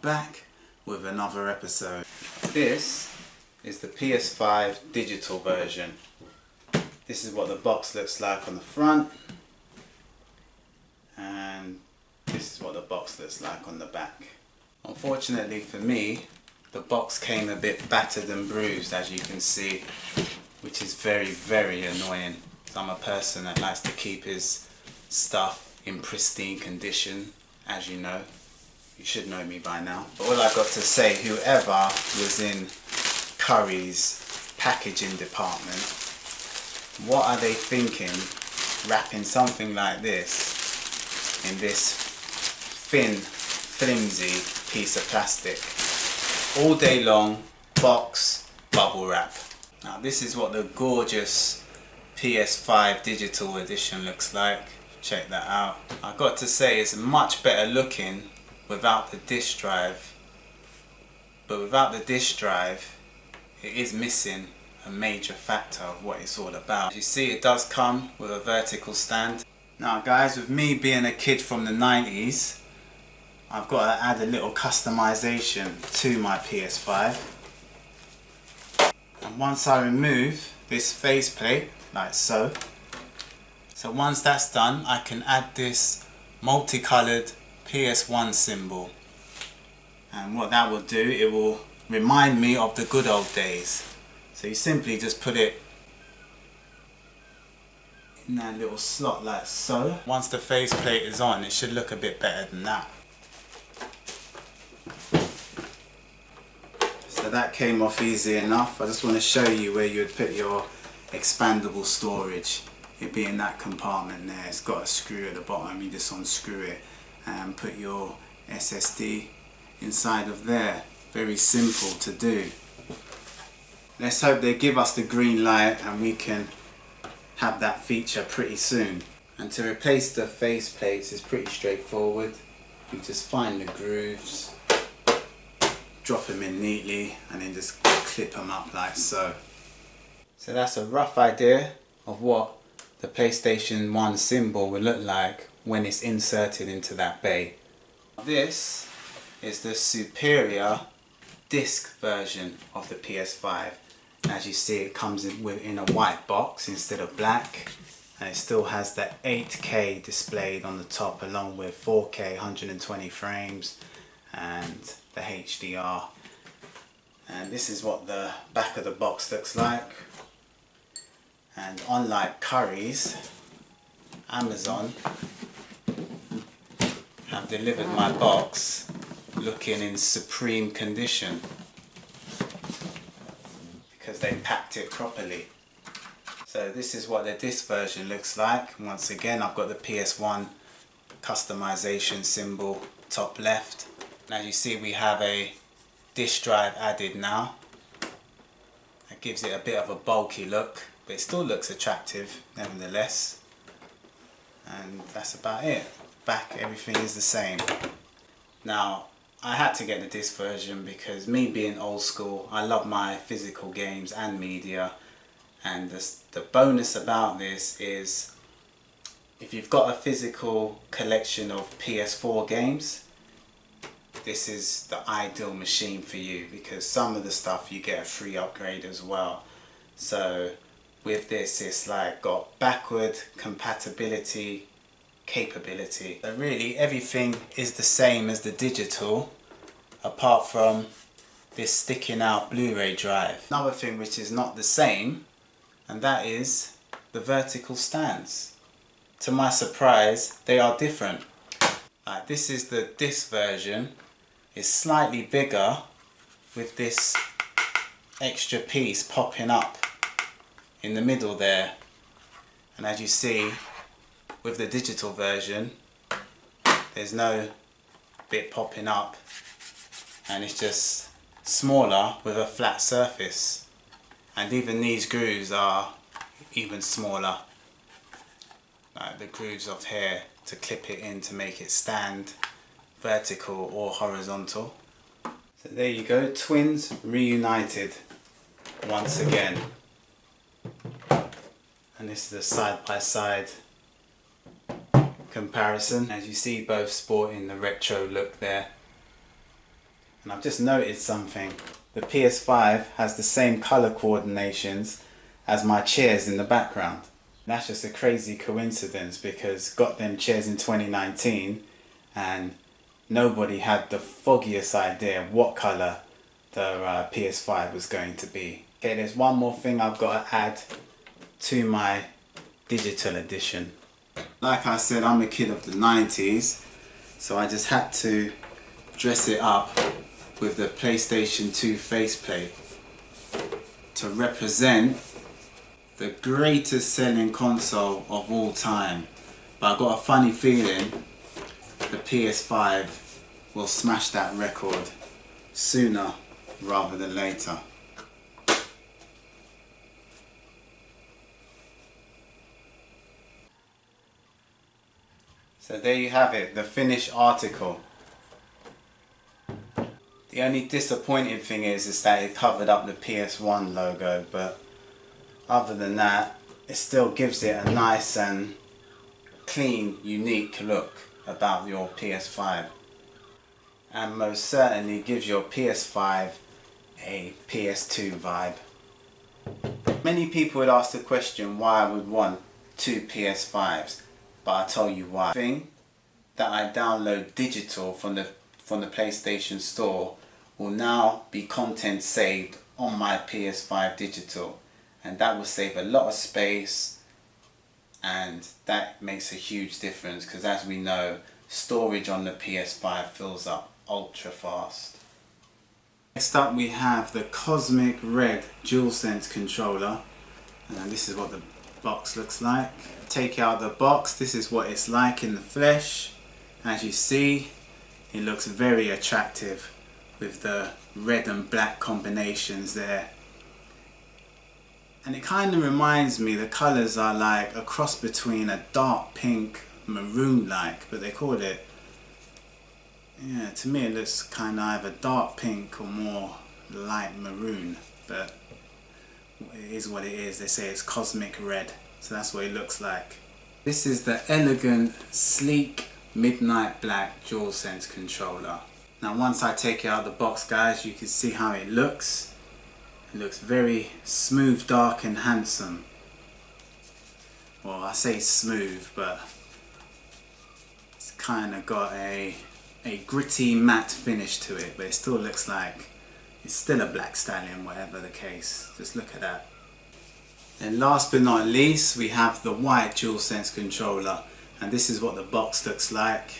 back with another episode. This is the PS5 digital version. This is what the box looks like on the front, and this is what the box looks like on the back. Unfortunately for me, the box came a bit battered and bruised, as you can see, which is very annoying. I'm a person that likes to keep his stuff in pristine condition, as you know. You should know me by now. But all I've got to say, whoever was in Curry's packaging department, what are they thinking wrapping something like this in this thin, flimsy piece of plastic? All day long, box, bubble wrap. Now this is what the gorgeous PS5 digital edition looks like. Check that out. I've got to say it's much better looking without the disk drive. But without the disk drive, it is missing a major factor of what it's all about. As you see, it does come with a vertical stand. Now guys, with me being a kid from the 90s, I've got to add a little customization to my PS5. And once I remove this faceplate, like so, once that's done, I can add this multicolored PS1 symbol. And what that will do, it will remind me of the good old days. So you simply just put it in that little slot like so. Once the faceplate is on, it should look a bit better than that. So that came off easy enough. I just want to show you where you would put your expandable storage. It'd be in that compartment there. It's got a screw at the bottom. You just unscrew it and put your SSD inside of there. Very simple to do. Let's hope they give us the green light and we can have that feature pretty soon. And to replace the face plates is pretty straightforward. You just find the grooves, drop them in neatly, and then just clip them up like so. So that's a rough idea of what the PlayStation 1 symbol will look like when it's inserted into that bay. This is the superior disc version of the PS5. As you see, it comes in a white box instead of black, and it still has the 8K displayed on the top, along with 4K 120 frames and the HDR. And this is what the back of the box looks like. And unlike Curry's, Amazon have delivered my box looking in supreme condition because they packed it properly. So this is what the disc version looks like. Once again, I've got the PS1 customization symbol top left. Now you see we have a disk drive added now. That gives it a bit of a bulky look, but it still looks attractive nevertheless. And that's about it. Back, everything is the same. Now I had to get the disc version because, me being old school, I love my physical games and media. And the bonus about this is, if you've got a physical collection of PS4 games, this is the ideal machine for you, because some of the stuff you get a free upgrade as well. So with this, it's like got backward compatibility capability. So really everything is the same as the digital, apart from this sticking out Blu-ray drive. Another thing which is not the same, and that is the vertical stands. To my surprise, they are different. Like, this is the disc version. It's slightly bigger with this extra piece popping up in the middle there. And as you see, with the digital version, there's no bit popping up, and it's just smaller with a flat surface. And even these grooves are even smaller, like the grooves of here to clip it in to make it stand vertical or horizontal. So there you go, twins reunited once again. And this is a side-by-side comparison. As you see, both sporting the retro look there. And I've just noticed something. The PS5 has the same colour coordinations as my chairs in the background. That's just a crazy coincidence because got them chairs in 2019 and nobody had the foggiest idea what colour the PS5 was going to be. Okay, there's one more thing I've got to add to my digital edition. Like I said, I'm a kid of the 90s, so I just had to dress it up with the PlayStation 2 faceplate to represent the greatest selling console of all time. But I've got a funny feeling the PS5 will smash that record sooner rather than later. So there you have it, the finished article. The only disappointing thing is that it covered up the PS1 logo, but other than that, it still gives it a nice and clean, unique look about your PS5. And most certainly gives your PS5 a PS2 vibe. Many people would ask the question why I would want two PS5s, but I'll tell you why. The thing that I download digital from the PlayStation Store will now be content saved on my PS5 digital, and that will save a lot of space, and that makes a huge difference because, as we know, storage on the PS5 fills up ultra fast. Next up we have the Cosmic Red DualSense controller, and this is what the box looks like. Take out the box, this is what it's like in the flesh. As you see, it looks very attractive with the red and black combinations there. And it kind of reminds me, the colours are like a cross between a dark pink, maroon like, but they call it, yeah, to me it looks kind of either dark pink or more light maroon, but it is what it is. They say it's cosmic red, so that's what it looks like. This is the elegant, sleek, midnight black DualSense controller. Now once I take it out of the box, guys, you can see how it looks. It looks very smooth, dark and handsome. Well, I say smooth, but it's kind of got a gritty matte finish to it, but it still looks like it's still a black stallion, whatever the case. Just look at that. And last but not least, we have the white DualSense controller, and this is what the box looks like.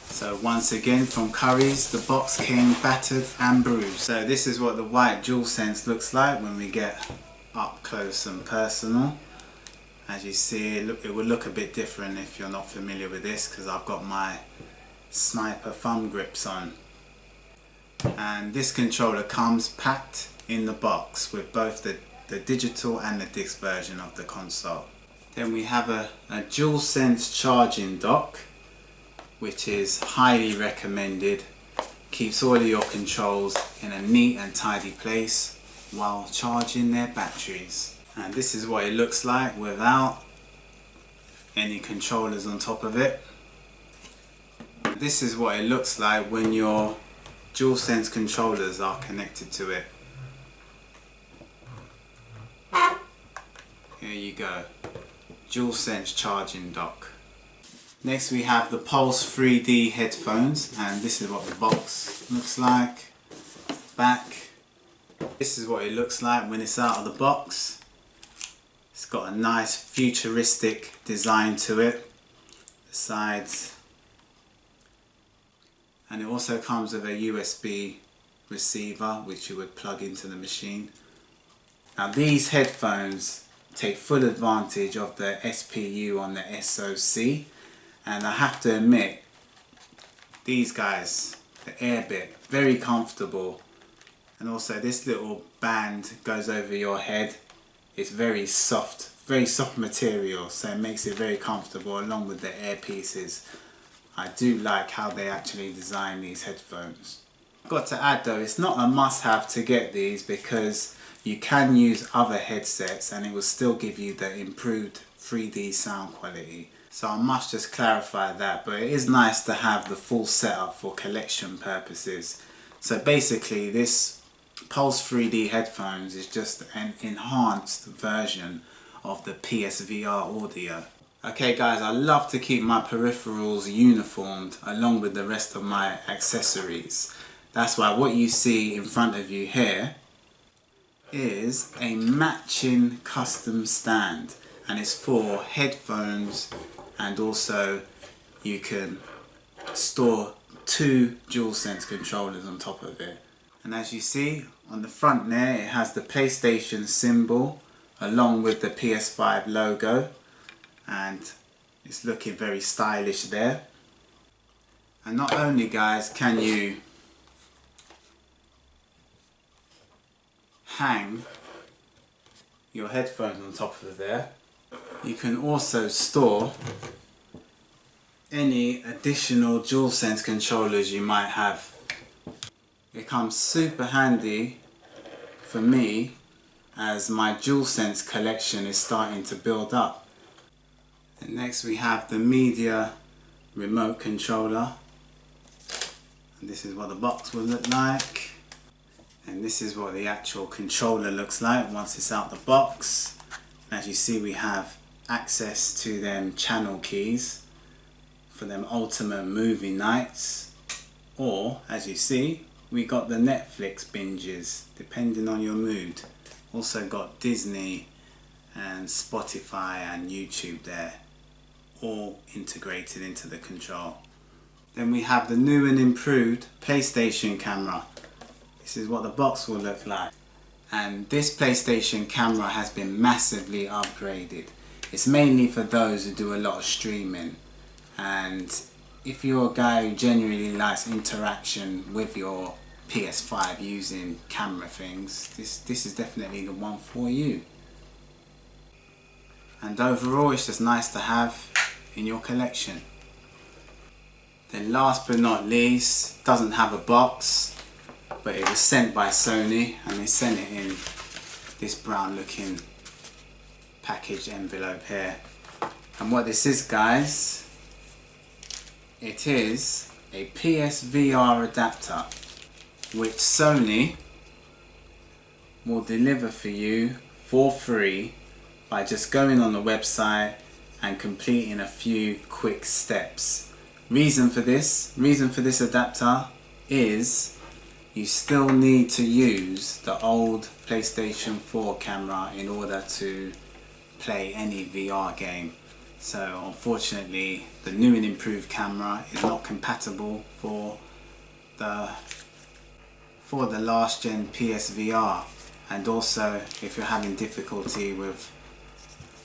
So once again, from Curry's, the box came battered and bruised. So this is what the white DualSense looks like when we get up close and personal. As you see, it will look a bit different if you're not familiar with this, because I've got my sniper thumb grips on. And this controller comes packed in the box with both the digital and the disc version of the console. Then we have a DualSense charging dock, which is highly recommended. Keeps all of your controls in a neat and tidy place while charging their batteries. And this is what it looks like without any controllers on top of it. This is what it looks like when your DualSense controllers are connected to it. Here you go, DualSense charging dock. Next we have the Pulse 3D headphones, and this is what the box looks like. Back. This is what it looks like when it's out of the box. It's got a nice futuristic design to it. The sides. And it also comes with a USB receiver which you would plug into the machine. Now these headphones take full advantage of the SPU on the SoC, and I have to admit, these guys, the air bit, very comfortable, and also this little band goes over your head. It's very soft material, so it makes it very comfortable along with the earpieces. I do like how they actually design these headphones. I've got to add though, it's not a must-have to get these because you can use other headsets and it will still give you the improved 3D sound quality. So I must just clarify that, but it is nice to have the full setup for collection purposes So basically this Pulse 3D headphones is just an enhanced version of the PSVR audio. Okay guys, I love to keep my peripherals uniformed along with the rest of my accessories. That's why what you see in front of you here is a matching custom stand, and it's for headphones, and also you can store 2 DualSense controllers on top of it. And as you see on the front there, it has the PlayStation symbol along with the PS5 logo, and it's looking very stylish there. And not only guys can you hang your headphones on top of there, you can also store any additional DualSense controllers you might have. It comes super handy for me as my DualSense collection is starting to build up. And next we have the media remote controller, and this is what the box will look like. And this is what the actual controller looks like once it's out the box. As you see, we have access to them channel keys for them ultimate movie nights, or as you see, we got the Netflix binges depending on your mood. Also got Disney and Spotify and YouTube there, all integrated into the control. Then we have the new and improved PlayStation camera. This is what the box will look like. And this PlayStation camera has been massively upgraded. It's mainly for those who do a lot of streaming. And if you're a guy who genuinely likes interaction with your PS5 using camera things, this is definitely the one for you. And overall, it's just nice to have in your collection. Then last but not least, doesn't have a box, but it was sent by Sony, and they sent it in this brown looking package envelope here. And what this is guys, it is a PSVR adapter which Sony will deliver for you for free by just going on the website and completing a few quick steps. Reason for this adapter is you still need to use the old PlayStation 4 camera in order to play any VR game. So unfortunately the new and improved camera is not compatible for the last gen PSVR. And also if you're having difficulty with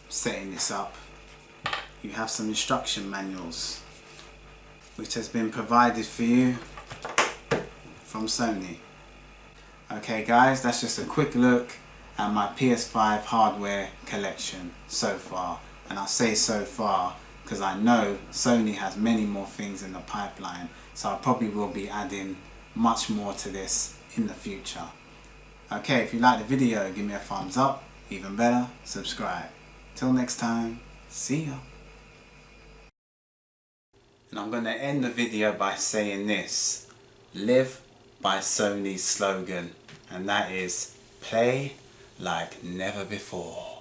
setting this up, you have some instruction manuals which has been provided for you from Sony. Okay guys, that's just a quick look at my PS5 hardware collection so far. And I say so far because I know Sony has many more things in the pipeline, so I probably will be adding much more to this in the future. Okay, if you like the video, give me a thumbs up. Even better, subscribe. Till next time, see ya. And I'm going to end the video by saying this: live by Sony's slogan, and that is play like never before.